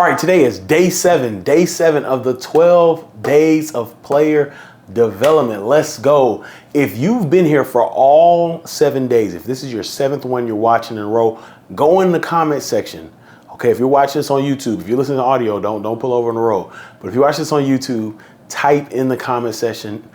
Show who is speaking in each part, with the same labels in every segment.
Speaker 1: All right, today is day seven of the 12 days of player development. Let's go. If you've been here for all 7 days, if this is your seventh one you're watching in a row, go in the comment section. Okay, if you're watching this on YouTube, if you're listening to audio, don't pull over on the road. But if you watch this on YouTube, type in the comment section,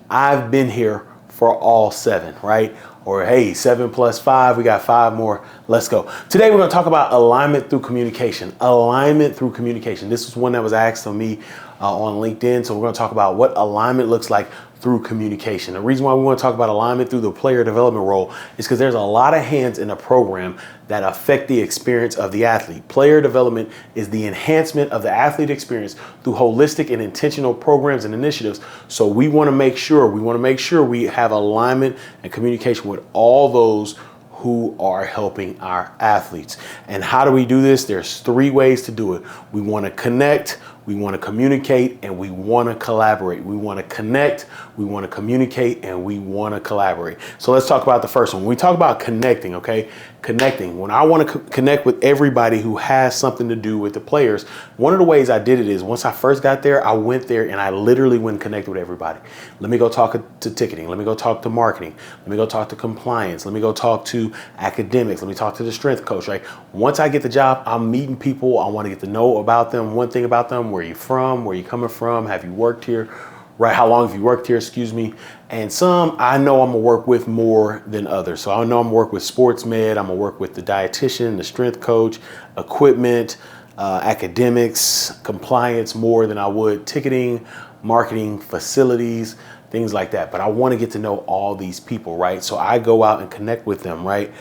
Speaker 1: I've been here for all 7, right? Or hey, 7 plus 5, we got 5 more. Let's go. Today we're going to talk about alignment through communication. Alignment through communication. This was one that was asked of me on LinkedIn. So we're going to talk about what alignment looks like through communication. The reason why we want to talk about alignment through the player development role is because there's a lot of hands in a program that affect the experience of the athlete. Player development is the enhancement of the athlete experience through holistic and intentional programs and initiatives. So we want to make sure we have alignment and communication with all those who are helping our athletes. And how do we do this? There's 3 ways to do it. We want to connect, we want to communicate, and we want to collaborate. We want to connect, we want to communicate, and we want to collaborate. So let's talk about the first one. When we talk about connecting, okay? Connecting. When I want to connect with everybody who has something to do with the players, one of the ways I did it is once I first got there, I went there and I literally went and connected with everybody. Let me go talk to ticketing. Let me go talk to marketing. Let me go talk to compliance. Let me go talk to academics. Let me talk to the strength coach, right? Once I get the job, I'm meeting people. I want to get to know about them. One thing about them, where you from, where you coming from, have you worked here, right? How long have you worked here, excuse me. And some I know I'm gonna work with more than others. So I know I'm gonna work with sports med, I'm gonna work with the dietitian, the strength coach, equipment, academics, compliance more than I would ticketing, marketing, facilities, things like that. But I wanna get to know all these people, right? So I go out and connect with them, right?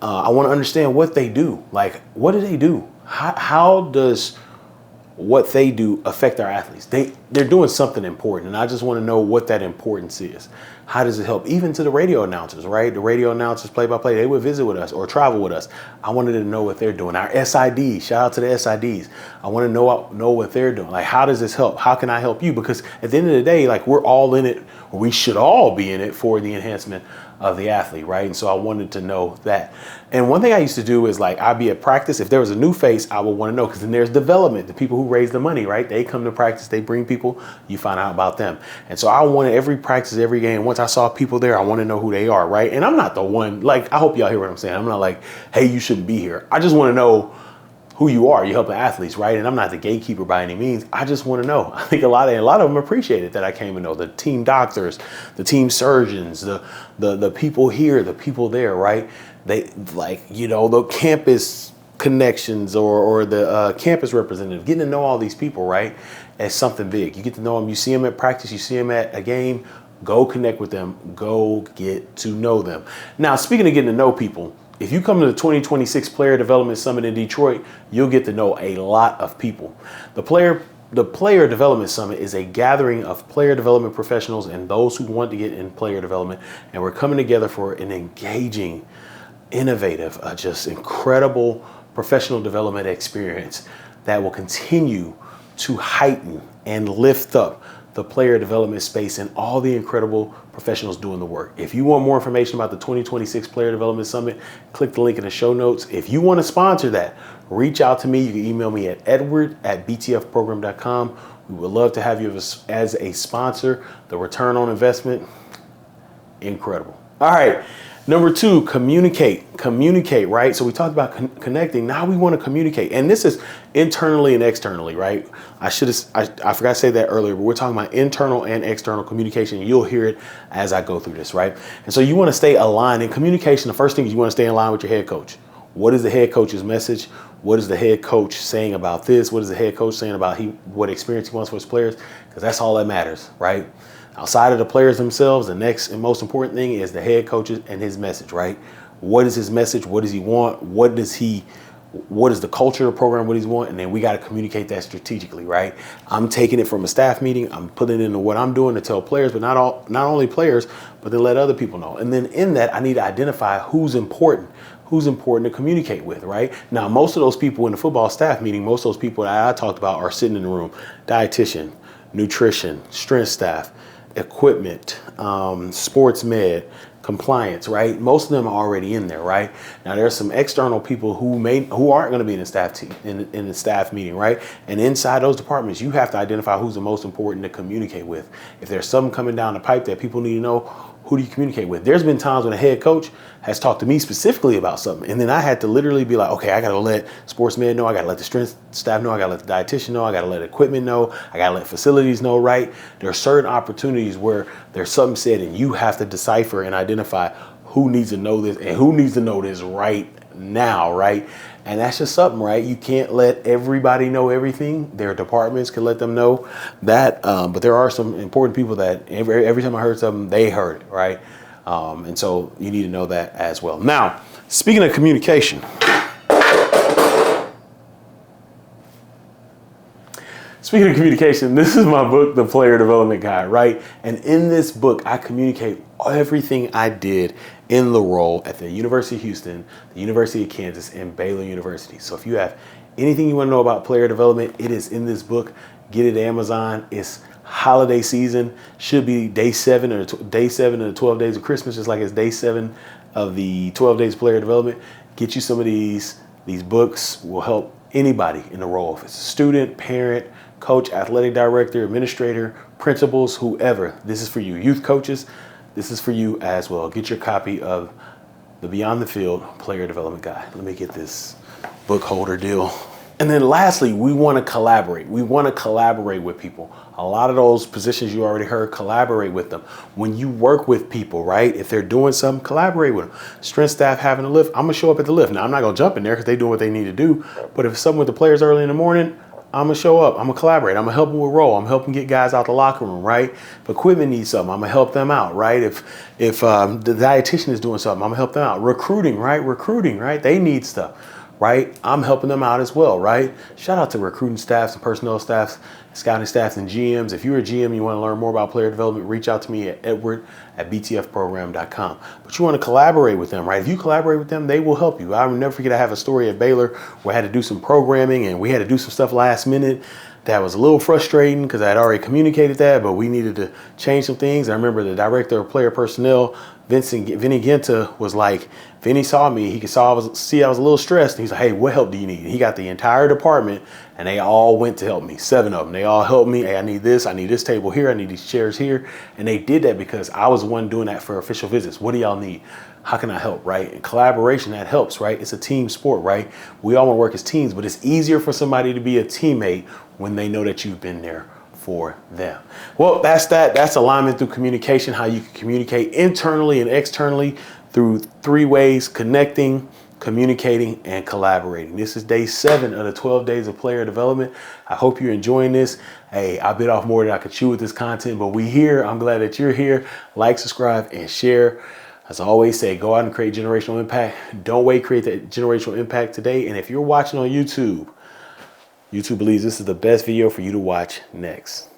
Speaker 1: I wanna understand what they do. Like, what do they do? How does what they do affect our athletes? They're doing something important, and I just want to know what that importance is. How does it help? Even to the radio announcers, right? The radio announcers, play-by-play, they would visit with us or travel with us. I wanted to know what they're doing. Our SIDs, shout out to the SIDs. I want to know what they're doing. Like, how does this help? How can I help you? Because at the end of the day, like, we're all in it, or we should all be in it for the enhancement of the athlete, right? And so I wanted to know that. And one thing I used to do is, like, I'd be at practice. If there was a new face, I would want to know, because then there's development. The people who raise the money, right? They come to practice, they bring people, you find out about them. And so I wanted every practice, every game, once I saw people there, I want to know who they are, right? And I'm not the one, like, I hope y'all hear what I'm saying. I'm not like, hey, you shouldn't be here. I just want to know who you are. You're helping athletes, right? And I'm not the gatekeeper by any means. I just want to know. I think a lot of them appreciated that I came to know. The team doctors, the team surgeons, the people here, the people there, right? They, like, you know, the campus connections or the campus representative, getting to know all these people, right? As something big. You get to know them. You see them at practice. You see them at a game. Go connect with them. Go get to know them. Now, speaking of getting to know people, if you come to the 2026 Player Development Summit in Detroit, you'll get to know a lot of people. The Player Development Summit is a gathering of player development professionals and those who want to get in player development. And we're coming together for an engaging, innovative, just incredible professional development experience that will continue to heighten and lift up the player development space and all the incredible professionals doing the work. If you want more information about the 2026 Player Development Summit, click the link in the show notes. If you want to sponsor that, reach out to me. You can email me at edward@btfprogram.com. We would love to have you as a sponsor. The return on investment, incredible. All right. Number 2, communicate, right? So we talked about connecting. Now we want to communicate. And this is internally and externally, right? I forgot to say that earlier, but we're talking about internal and external communication. You'll hear it as I go through this, right? And so you want to stay aligned in communication. The first thing is you want to stay in line with your head coach. What is the head coach's message? What is the head coach saying about this? What is the head coach saying about what experience he wants for his players? Because that's all that matters, right? Outside of the players themselves, the next and most important thing is the head coach and his message, right? What is his message? What does he want? What is the culture of the program? What does he want? And then we got to communicate that strategically, right? I'm taking it from a staff meeting. I'm putting it into what I'm doing to tell players, but not only players, but to let other people know. And then in that, I need to identify who's important to communicate with, right? Now, most of those people in the football staff meeting, most of those people that I talked about are sitting in the room: dietitian, nutrition, strength staff, equipment, sports med, compliance, right? Most of them are already in there, right? Now there's some external people who aren't going to be in the staff team in the staff meeting, right? And inside those departments, you have to identify who's the most important to communicate with. If there's something coming down the pipe that people need to know, who do you communicate with? There's been times when a head coach has talked to me specifically about something, and then I had to literally be like, okay, I got to let sports med know, I got to let the strength staff know, I got to let the dietitian know, I got to let equipment know, I got to let facilities know, right? There are certain opportunities where there's something said and you have to decipher and identify who needs to know this and who needs to know this right now, right? And that's just something, right? You can't let everybody know everything. Their departments can let them know that, but there are some important people that every time I heard something, they heard it, right? And so you need to know that as well. Now, speaking of communication, this is my book, The Player Development Guide, right? And in this book, I communicate everything I did in the role at the University of Houston, the University of Kansas, and Baylor University. So if you have anything you want to know about player development, it is in this book. Get it at Amazon. It's holiday season. Should be day 7 of the 12 days of Christmas, just like it's day 7 of the 12 days of player development. Get you some of these books. Will help anybody in the role. If it's a student, parent, coach, athletic director, administrator, principals, whoever, this is for you. Youth coaches, this is for you as well. Get your copy of the Beyond the Field Player Development Guide. Let me get this book holder deal. And then lastly, we want to collaborate. We want to collaborate with people. A lot of those positions you already heard, collaborate with them. When you work with people, right? If they're doing something, collaborate with them. Strength staff having a lift, I'm going to show up at the lift. Now, I'm not going to jump in there because they're doing what they need to do. But if it's something with the players early in the morning, I'm going to show up. I'm going to collaborate. I'm going to help them with roll. I'm helping get guys out the locker room, right? If equipment needs something, I'm going to help them out, right? If the dietitian is doing something, I'm going to help them out. Recruiting, right? They need stuff, right? I'm helping them out as well, right? Shout out to recruiting staffs and personnel staffs, scouting staffs and GMs. If you're a GM and you want to learn more about player development, reach out to me at edward@btfprogram.com. But you want to collaborate with them, right? If you collaborate with them, they will help you. I'll never forget, I have a story at Baylor where I had to do some programming and we had to do some stuff last minute. That was a little frustrating because I had already communicated that, but we needed to change some things. I remember the director of player personnel, Vinny Genta, was like, Vinny saw me, he could see I was a little stressed. And he's like, hey, what help do you need? And he got the entire department and they all went to help me, 7 of them. They all helped me. Hey, I need this table here, I need these chairs here. And they did that because I was the one doing that for official visits. What do y'all need? How can I help, right? And collaboration, that helps, right? It's a team sport, right? We all want to work as teams, but it's easier for somebody to be a teammate when they know that you've been there for them. Well, that's that. That's alignment through communication, how you can communicate internally and externally through 3 ways: connecting, communicating, and collaborating. This is day 7 of the 12 days of player development. I hope you're enjoying this. Hey, I bit off more than I could chew with this content, but we here. I'm glad that you're here. Like, subscribe, and share. As I always say, go out and create generational impact. Don't wait, create that generational impact today. And if you're watching on YouTube, YouTube believes this is the best video for you to watch next.